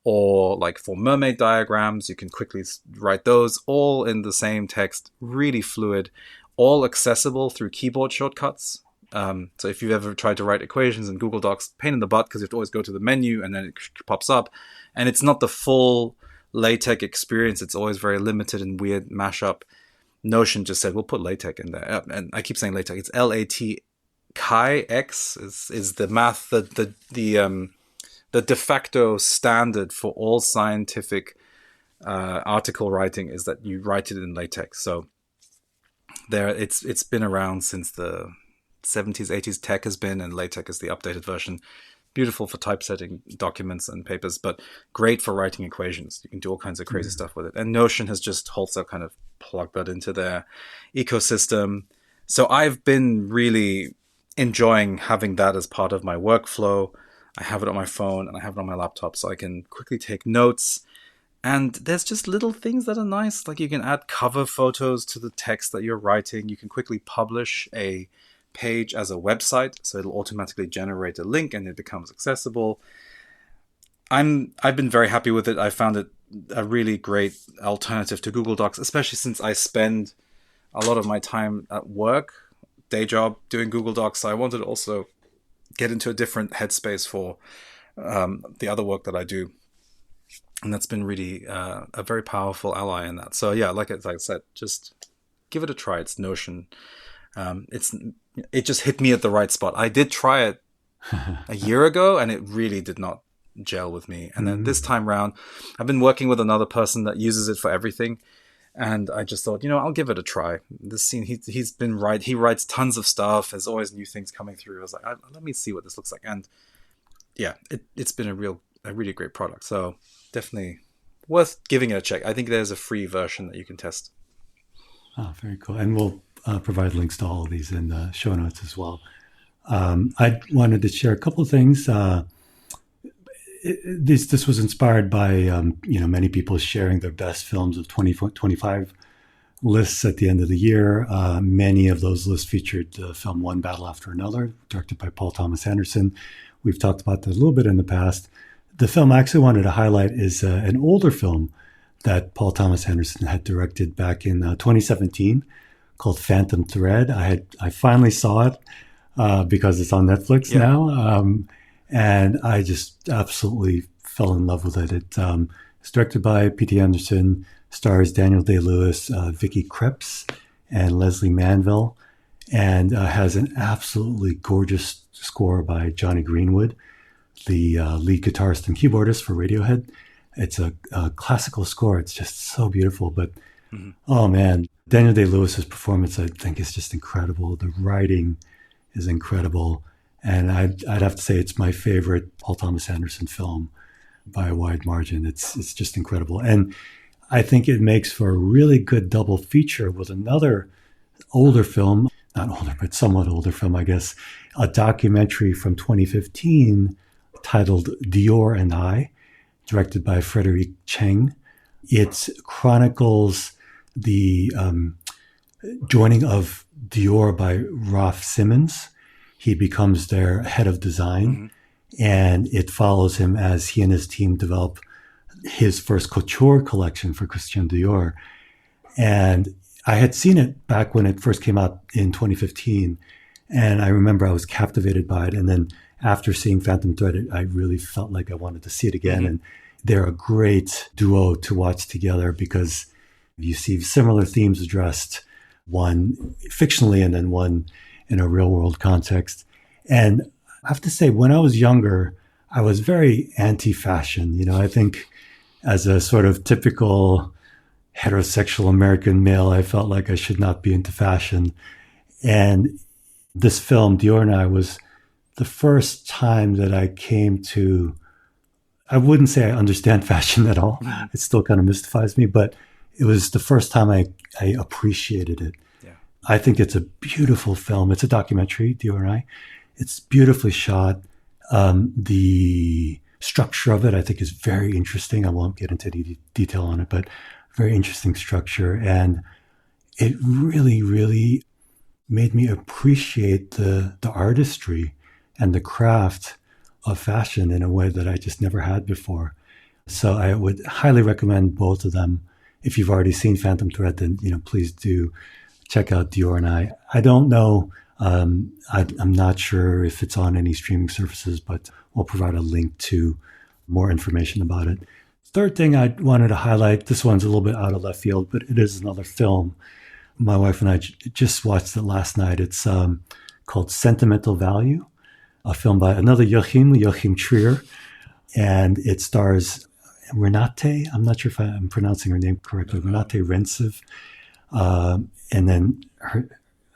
[SPEAKER 2] or like for mermaid diagrams. You can quickly write those all in the same text, really fluid, all accessible through keyboard shortcuts. So if you've ever tried to write equations in Google Docs, pain in the butt because you have to always go to the menu and then it pops up. And it's not the full LaTeX experience. It's always very limited and weird mashup. Notion just said, we'll put LaTeX in there. And I keep saying LaTeX. It's LATEX is the math, the de facto standard for all scientific article writing is that you write it in LaTeX. So it's been around since the 70s, 80s. Tech has been, and LaTeX is the updated version. Beautiful for typesetting documents and papers, but great for writing equations. You can do all kinds of crazy stuff with it. And Notion has just wholesale kind of plugged that into their ecosystem. So I've been really enjoying having that as part of my workflow. I have it on my phone and I have it on my laptop, so I can quickly take notes. And there's just little things that are nice. Like you can add cover photos to the text that you're writing. You can quickly publish a page as a website, so it'll automatically generate a link and it becomes accessible. I've been very happy with it. I found it a really great alternative to Google Docs, especially since I spend a lot of my time at work, day job, doing Google Docs. So I wanted to also get into a different headspace for the other work that I do. And that's been really a very powerful ally in that. So yeah, like I said, just give it a try. It's Notion. It just hit me at the right spot. I did try it a year ago and it really did not gel with me. And then this time round, I've been working with another person that uses it for everything. And I just thought, I'll give it a try. This scene, he writes tons of stuff. There's always new things coming through. I was like, let me see what this looks like. And yeah, it's been a really great product. So definitely worth giving it a check. I think there's a free version that you can test.
[SPEAKER 1] Oh, very cool. And we'll provide links to all of these in the show notes as well. I wanted to share a couple of things. This was inspired by many people sharing their best films of 2025 lists at the end of the year. Many of those lists featured the film One Battle After Another, directed by Paul Thomas Anderson. We've talked about that a little bit in the past. The film I actually wanted to highlight is an older film that Paul Thomas Anderson had directed back in 2017 called Phantom Thread. I finally saw it because it's on Netflix now. And I just absolutely fell in love with it. It's directed by P.T. Anderson, stars Daniel Day-Lewis, Vicky Krieps, and Leslie Manville, and has an absolutely gorgeous score by Johnny Greenwood, the lead guitarist and keyboardist for Radiohead. It's a classical score. It's just so beautiful. But, oh man, Daniel Day-Lewis's performance, I think, is just incredible. The writing is incredible. And I'd have to say it's my favorite Paul Thomas Anderson film by a wide margin. It's just incredible. And I think it makes for a really good double feature with another older film, not older, but somewhat older film, I guess, a documentary from 2015 titled Dior and I, directed by Frederic Cheng. It chronicles the joining of Dior by Ralph Simmons. He becomes their head of design, and it follows him as he and his team develop his first couture collection for Christian Dior. And I had seen it back when it first came out in 2015, and I remember I was captivated by it. And then after seeing Phantom Thread, I really felt like I wanted to see it again. And they're a great duo to watch together because you see similar themes addressed, one fictionally and then one in a real world context. And I have to say, when I was younger, I was very anti-fashion. You know, I think as a sort of typical heterosexual American male, I felt like I should not be into fashion. And this film, Dior and I, was the first time that I came to, I wouldn't say I understand fashion at all. It still kind of mystifies me, but it was the first time I appreciated it. Yeah. I think it's a beautiful film. It's a documentary, Dior and I. It's beautifully shot. The structure of it, I think, is very interesting. I won't get into any detail on it, but very interesting structure. And it really, really made me appreciate the artistry and the craft of fashion in a way that I just never had before. So I would highly recommend both of them. If you've already seen Phantom Thread, then please do check out Dior and I. I don't know. I'm not sure if it's on any streaming services, but we'll provide a link to more information about it. Third thing I wanted to highlight, this one's a little bit out of left field, but it is another film. My wife and I just watched it last night. It's called Sentimental Value, a film by another Joachim Trier, and it stars Renate. I'm not sure if I'm pronouncing her name correctly. Renate Rensiv, and then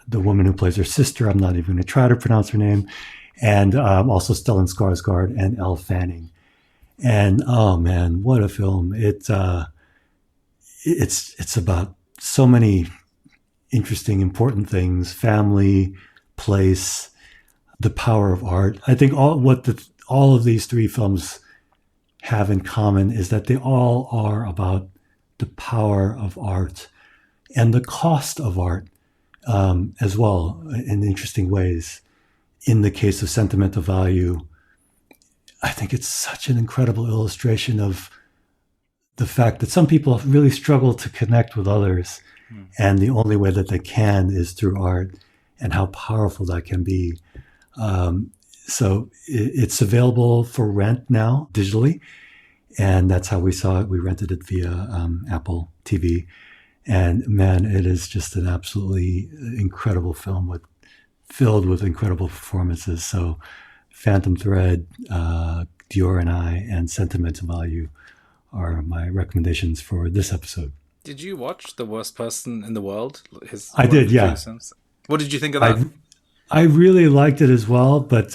[SPEAKER 1] the woman who plays her sister. I'm not even going to try to pronounce her name, and also Stellan Skarsgård and Elle Fanning. And oh man, what a film! It's about so many interesting, important things: family, place, the power of art. I think all of these three films have in common is that they all are about the power of art and the cost of art as well, in interesting ways. In the case of Sentimental Value, I think it's such an incredible illustration of the fact that some people really struggle to connect with others, and the only way that they can is through art, and how powerful that can be. So it's available for rent now digitally, and that's how we saw it. We rented it via Apple TV, and man, it is just an absolutely incredible film filled with incredible performances. So Phantom Thread, Dior and I, and Sentimental Value are my recommendations for this episode.
[SPEAKER 2] Did you watch The Worst Person in the World?
[SPEAKER 1] I did, yeah.
[SPEAKER 2] What did you think of that?
[SPEAKER 1] I really liked it as well, but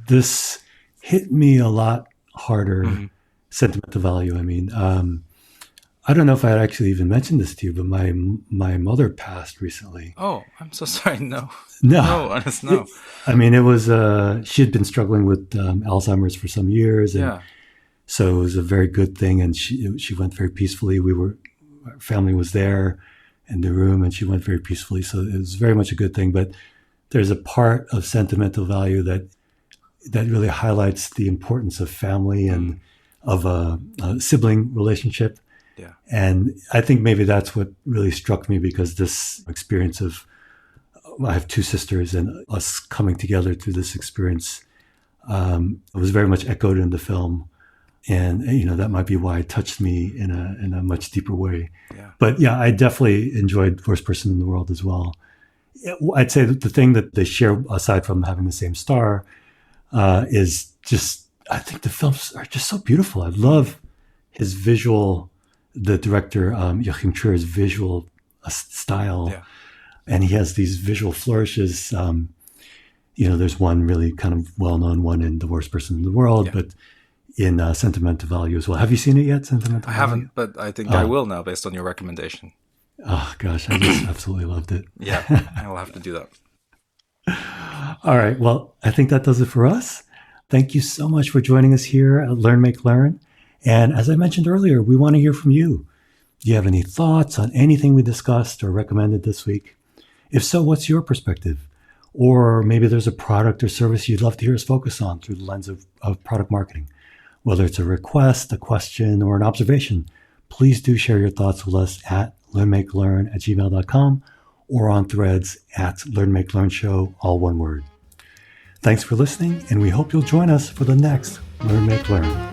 [SPEAKER 1] this hit me a lot harder. Sentimental Value. I mean, I don't know if I had actually even mentioned this to you, but my mother passed recently.
[SPEAKER 2] Oh, I'm so sorry. No.
[SPEAKER 1] I mean, it was she had been struggling with Alzheimer's for some years, and so it was a very good thing. And she went very peacefully. Our family was there in the room, and she went very peacefully. So it was very much a good thing. But there's a part of Sentimental Value that really highlights the importance of family and of a sibling relationship.
[SPEAKER 2] Yeah.
[SPEAKER 1] And I think maybe that's what really struck me, because this experience of, I have two sisters, and us coming together through this experience was very much echoed in the film. And, that might be why it touched me in a much deeper way.
[SPEAKER 2] Yeah.
[SPEAKER 1] But yeah, I definitely enjoyed Worst Person in the World as well. I'd say that the thing that they share, aside from having the same star, is just, I think the films are just so beautiful. I love his visual, the director, Joachim Trier's visual style. Yeah. And he has these visual flourishes. there's one really kind of well-known one in The Worst Person in the World,
[SPEAKER 2] Yeah.
[SPEAKER 1] but in Sentimental Value as well. Have you seen it yet, Sentimental
[SPEAKER 2] I
[SPEAKER 1] Value?
[SPEAKER 2] haven't, but I think I will now based on your recommendation.
[SPEAKER 1] Oh, gosh, I just absolutely loved it.
[SPEAKER 2] Yeah, I will have to do that.
[SPEAKER 1] All right. Well, I think that does it for us. Thank you so much for joining us here at Learn, Make, Learn. And as I mentioned earlier, we want to hear from you. Do you have any thoughts on anything we discussed or recommended this week? If so, what's your perspective? Or maybe there's a product or service you'd love to hear us focus on through the lens of product marketing. Whether it's a request, a question, or an observation, please do share your thoughts with us at learnmakelearn@gmail.com or on threads at LearnMakeLearnShow, all one word. Thanks for listening, and we hope you'll join us for the next Learn, Make, Learn.